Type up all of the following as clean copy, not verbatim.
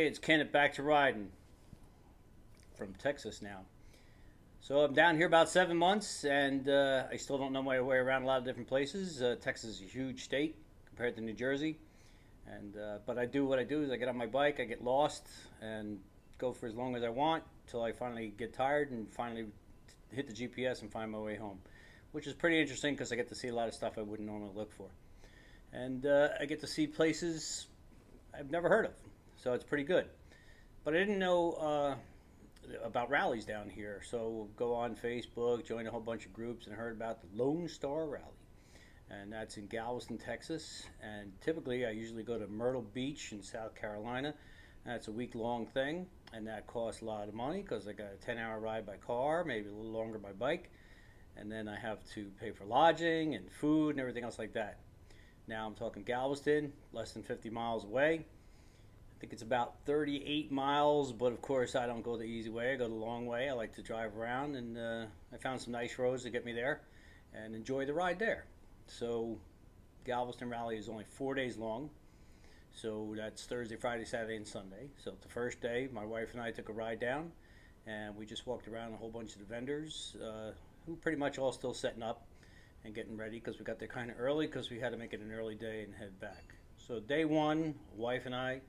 Hey, it's Kenneth back to riding from Texas now. So I'm down here about 7 months, and I still don't know my way around a lot of different places. Texas is a huge state compared to New Jersey, and but I do what I do is I get on my bike, I get lost, and go for as long as I want till I finally get tired and finally hit the GPS and find my way home, which is pretty interesting because I get to see a lot of stuff I wouldn't normally look for, and I get to see places I've never heard of, so it's pretty good. But I didn't know about rallies down here, so go on Facebook, join a whole bunch of groups, and heard about the Lone Star Rally, and that's in Galveston, Texas. And typically, I usually go to Myrtle Beach in South Carolina. That's a week-long thing, and that costs a lot of money because I got a 10-hour ride by car, maybe a little longer by bike, and then I have to pay for lodging and food and everything else like that. Now I'm talking Galveston, less than 50 miles away. I think it's about 38 miles, but of course I don't go the easy way. I go the long way. I like to drive around, and I found some nice roads to get me there and enjoy the ride there. So Galveston Rally is only 4 days long. So that's Thursday, Friday, Saturday, and Sunday. So the first day, my wife and I took a ride down, and we just walked around a whole bunch of the vendors who pretty much all still setting up and getting ready because we got there kind of early because we had to make it an early day and head back. So day one, wife and I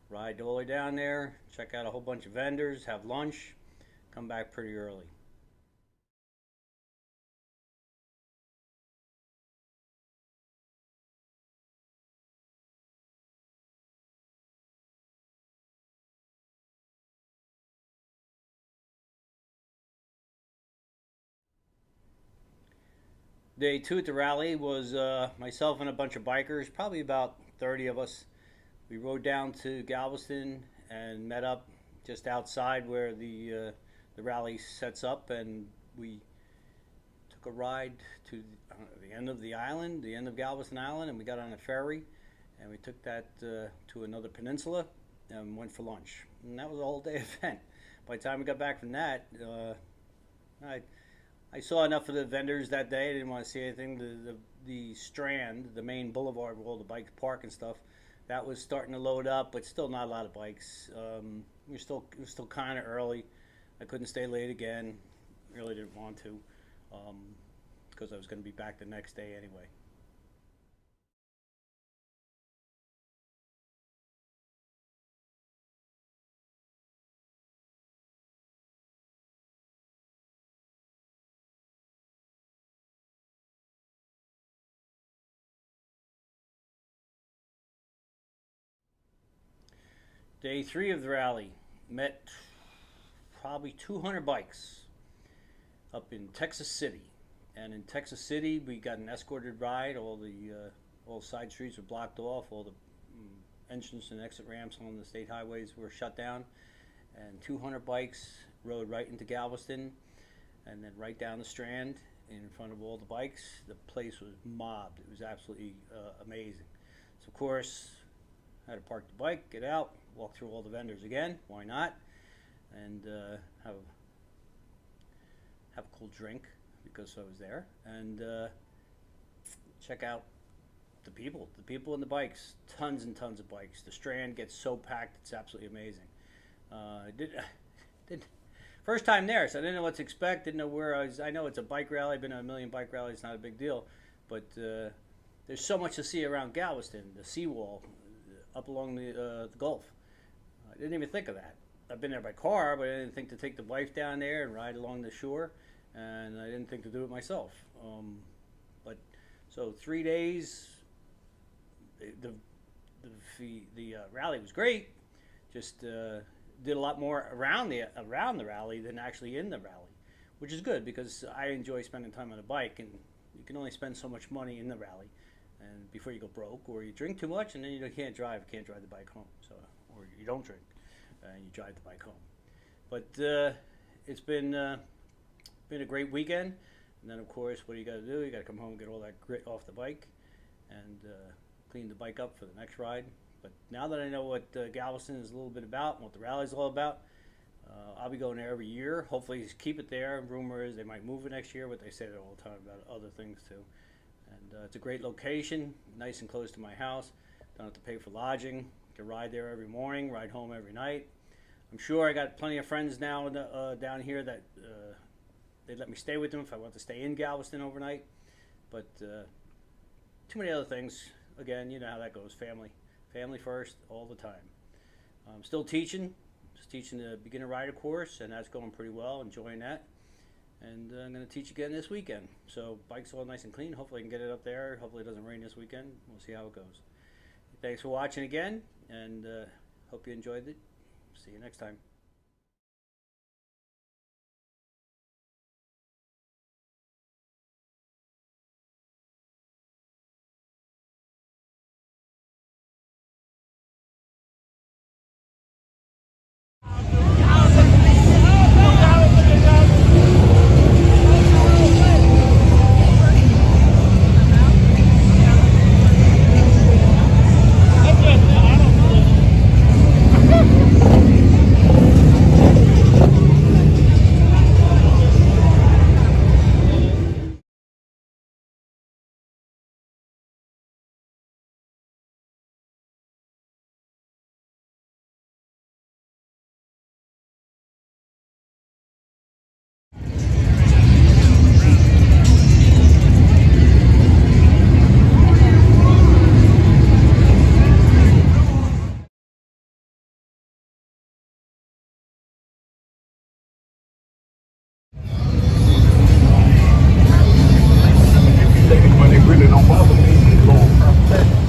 ride all the way down there, check out a whole bunch of vendors, have lunch, come back pretty early. Day two at the rally was myself and a bunch of bikers, probably about 30 of us. We rode down to Galveston and met up just outside where the rally sets up, and we took a ride to the end of the island, the end of Galveston Island, and we got on a ferry, and we took that to another peninsula and went for lunch. And that was a whole day event. By the time we got back from that, I I saw enough of the vendors that day. I didn't want to see anything. The Strand, the main boulevard where all the bikes park and stuff, that was starting to load up, but still not a lot of bikes. It was still kind of early. I couldn't stay late again. Really didn't want to, because I was going to be back the next day anyway. Day three of the rally, met probably 200 bikes up in Texas City. And in Texas City, we got an escorted ride. All side streets were blocked off. All the entrance and exit ramps on the state highways were shut down. And 200 bikes rode right into Galveston, and then right down the Strand in front of all the bikes. The place was mobbed. It was absolutely amazing. So of course, I had to park the bike, get out, walk through all the vendors again. Why not? And have a cool drink because I was there, and check out the people and the bikes. Tons and tons of bikes. The Strand gets so packed; it's absolutely amazing. I did first time there, so I didn't know what to expect. Didn't know where I was. I know it's a bike rally. I've been to a million bike rallies. It's not a big deal, but there's so much to see around Galveston. The seawall up along the Gulf. I didn't even think of that. I've been there by car, but I didn't think to take the wife down there and ride along the shore, and I didn't think to do it myself. But so 3 days, the the rally was great. Just did a lot more around the rally than actually in the rally, which is good because I enjoy spending time on a bike, and you can only spend so much money in the rally, and before you go broke or you drink too much and then you can't drive the bike home. So or you don't drink and you drive the bike home. But it's been a great weekend. And then of course, what do you got to do? You got to come home and get all that grit off the bike and clean the bike up for the next ride. But now that I know what Galveston is a little bit about and what the rally's all about, I'll be going there every year. Hopefully, keep it there. Rumor is they might move it next year, but they say that all the time about other things too. And it's a great location, nice and close to my house. Don't have to pay for lodging. Can ride there every morning, ride home every night. I'm sure I got plenty of friends now down here that they'd let me stay with them if I want to stay in Galveston overnight. But too many other things. Again, you know how that goes. Family first, all the time. I'm still teaching. Just teaching the beginner rider course, and that's going pretty well. Enjoying that. And I'm going to teach again this weekend. So bike's all nice and clean. Hopefully I can get it up there. Hopefully it doesn't rain this weekend. We'll see how it goes. Thanks for watching again, and hope you enjoyed it. See you next time. When they really don't bother me,